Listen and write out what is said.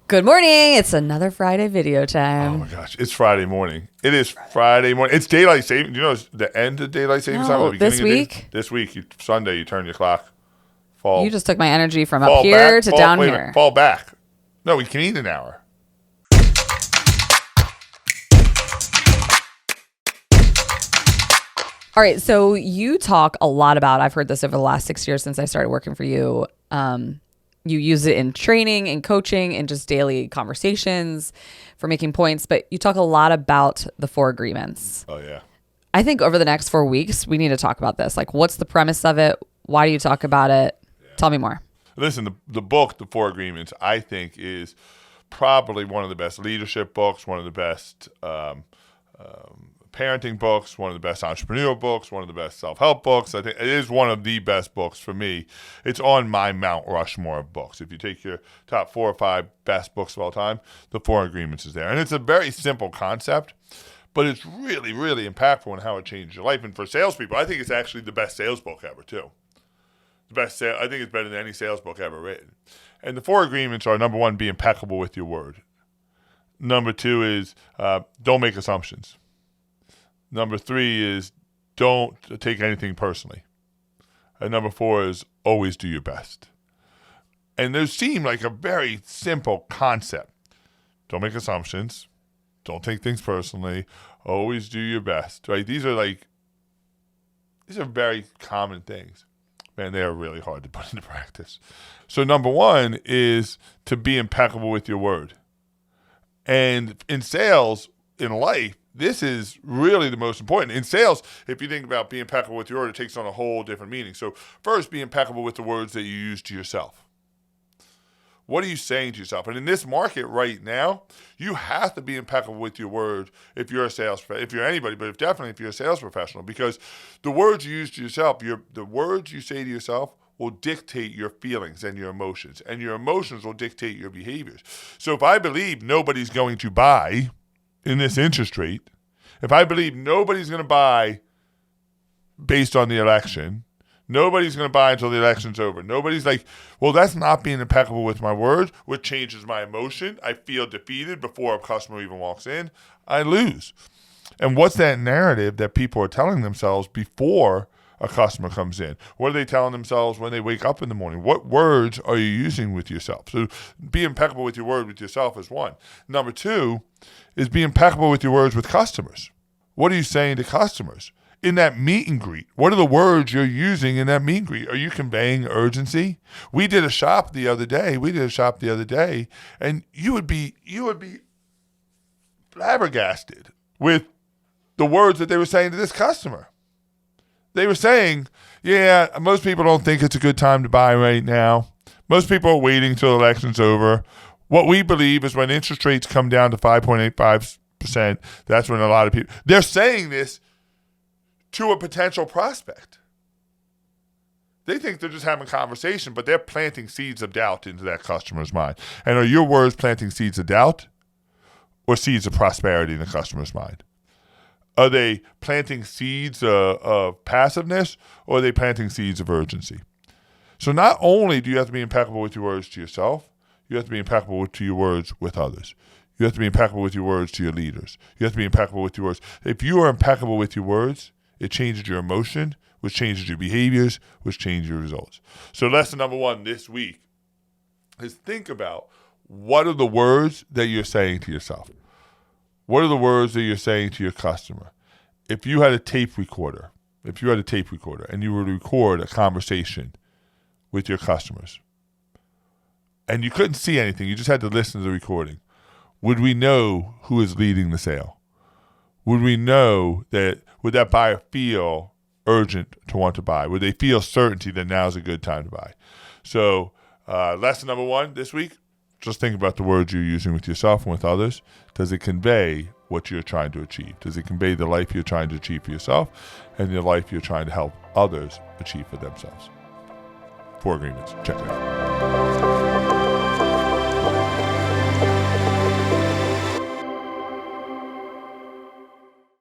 Good morning. It's another Friday video time. Oh my gosh, it's Friday morning. It is Friday morning. It's daylight saving. You know, it's the end of daylight savings time. No, this week? This week, Sunday, you turn your clock. Fall. You just took my energy from up here to down here. Fall back. No, we can eat an hour. All right. So you talk a lot about, I've heard this over the last 6 years since I started working for you. You use it in training and coaching and just daily conversations for making points. But you talk a lot about the 4 agreements. Oh, yeah. I think over the next 4 weeks, we need to talk about this. Like, what's the premise of it? Why do you talk about it? Yeah. Tell me more. Listen, the book, The 4 Agreements, I think is probably one of the best leadership books, one of the best parenting books, one of the best entrepreneurial books, one of the best self-help books. I think it is one of the best books for me. It's on my Mount Rushmore of books. If you take your top 4 or 5 best books of all time, The 4 Agreements is there. And it's a very simple concept, but it's really, really impactful in how it changes your life. And for salespeople, I think it's actually the best sales book ever, too. I think it's better than any sales book ever written. And the 4 agreements are, number 1, be impeccable with your word. Number 2 is don't make assumptions. Number 3 is don't take anything personally. And number 4 is always do your best. And those seem like a very simple concept. Don't make assumptions. Don't take things personally. Always do your best. Right? These are very common things. Man, they are really hard to put into practice. So number 1 is to be impeccable with your word. And in sales, in life, this is really the most important. In sales, if you think about being impeccable with your word, it takes on a whole different meaning. So first, be impeccable with the words that you use to yourself. What are you saying to yourself? And in this market right now, you have to be impeccable with your word if you're a sales, if you're anybody, but definitely if you're a sales professional, because the words you use to yourself, the words you say to yourself will dictate your feelings and your emotions will dictate your behaviors. So if I believe nobody's going to buy in this interest rate, if I believe nobody's going to buy based on the election, nobody's going to buy until the election's over. Nobody's like, well, that's not being impeccable with my word, which changes my emotion. I feel defeated before a customer even walks in. I lose. And what's that narrative that people are telling themselves before a customer comes in? What are they telling themselves when they wake up in the morning? What words are you using with yourself? So be impeccable with your word with yourself is 1. Number 2 is be impeccable with your words with customers. What are you saying to customers? In that meet and greet, what are the words you're using in that meet and greet? Are you conveying urgency? We did a shop the other day, and you would be flabbergasted with the words that they were saying to this customer. They were saying, yeah, most people don't think it's a good time to buy right now. Most people are waiting till the election's over. What we believe is when interest rates come down to 5.85%, that's when a lot of people, they're saying this to a potential prospect. They think they're just having a conversation, but they're planting seeds of doubt into that customer's mind. And are your words planting seeds of doubt or seeds of prosperity in the customer's mind? Are they planting seeds of passiveness, or are they planting seeds of urgency? So not only do you have to be impeccable with your words to yourself, you have to be impeccable with your words with others. You have to be impeccable with your words to your leaders. You have to be impeccable with your words. If you are impeccable with your words, it changes your emotion, which changes your behaviors, which changes your results. So lesson number 1 this week is think about what are the words that you're saying to yourself. What are the words that you're saying to your customer? If you had a tape recorder, and you were to record a conversation with your customers, and you couldn't see anything, you just had to listen to the recording, would we know who is leading the sale? Would we know would that buyer feel urgent to want to buy? Would they feel certainty that now's a good time to buy? So lesson number 1 this week, just think about the words you're using with yourself and with others. Does it convey what you're trying to achieve? Does it convey the life you're trying to achieve for yourself and the life you're trying to help others achieve for themselves? 4 agreements. Check it out.